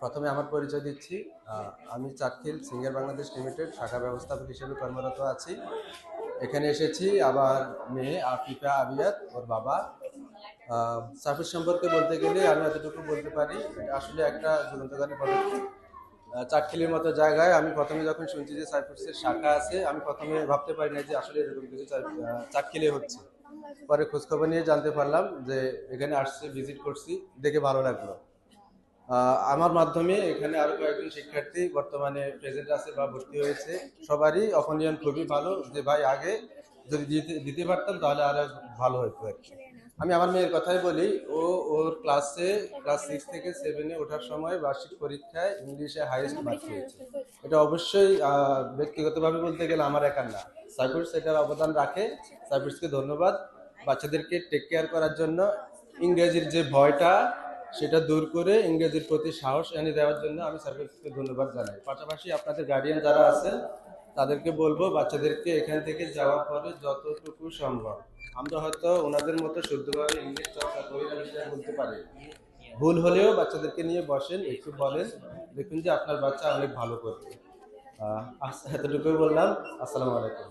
প্রথমে আমার পরিচয় দিচ্ছি। আমি চাটখিল সিঙ্গার বাংলাদেশ লিমিটেড শাখা ব্যবস্থাপক হিসেবে কর্মরত আছি। এখানে এসেছি আমার মেয়ে আফিফা আবিয়াত, ওর বাবা। সার্ভিস সম্পর্কে বলতে গেলে আমি এতটুকু বলতে পারি, এটা আসলে একটা যুগান্তকারী পদক্ষেপ। চাটখিলের মতো জায়গায় আমি প্রথমে যখন শুনছি যে সাইপ্রাসের শাখা আছে, আমি প্রথমে ভাবতে পারি না যে আসলে এরকম কিছু চাটখিলে হচ্ছে। পরে খোঁজখবর নিয়ে জানতে পারলাম যে এখানে আসছে, ভিজিট করছি, দেখে ভালো লাগলো। আমার মাধ্যমে এখানে আরো কয়েকজন শিক্ষার্থী বর্তমানে প্রেজেন্ট আছে বা ভর্তি হয়েছে। সবারই অপিনিয়ন খুবই ভালো যে ভাই আগে যদি দিতে পারতাম তাহলে আরো ভালো হতো আর কি। আমি আমার মেয়ের কথাই বলি, ওর ক্লাস 6 থেকে 7-এ ওঠার সময় বার্ষিক পরীক্ষায় ইংলিশে হাইয়েস্ট মার্ক পেয়েছে। এটা অবশ্যই ব্যক্তিগতভাবে বলতে গেলে আমার একার না, সাইপ্রাস এটার অবদান রাখে। সাইপ্রাসকে ধন্যবাদ বাচ্চাদেরকে টেক কেয়ার করার জন্য, ইংরেজির যে ভয়টা সেটা দূর করে ইংরেজির প্রতি সাহস এনে দেওয়ার জন্য আমি সার্ভিসকে ধন্যবাদ জানাই। পাশাপাশি আপনাদের গার্ডিয়ান যারা আছেন তাদেরকে বলবো বাচ্চাদেরকে এখান থেকে যাওয়ার পরে যতটুকু সম্ভব, আমরা হয়তো ওনাদের মতো শুদ্ধভাবে ইংলিশ চর্চা করি না, সেটা বলতে পারি, ভুল হলেও বাচ্চাদেরকে নিয়ে বসেন, একটু বলেন, দেখুন যে আপনার বাচ্চা অনেক ভালো করবে। এতটুকুই বললাম। আসসালামু আলাইকুম।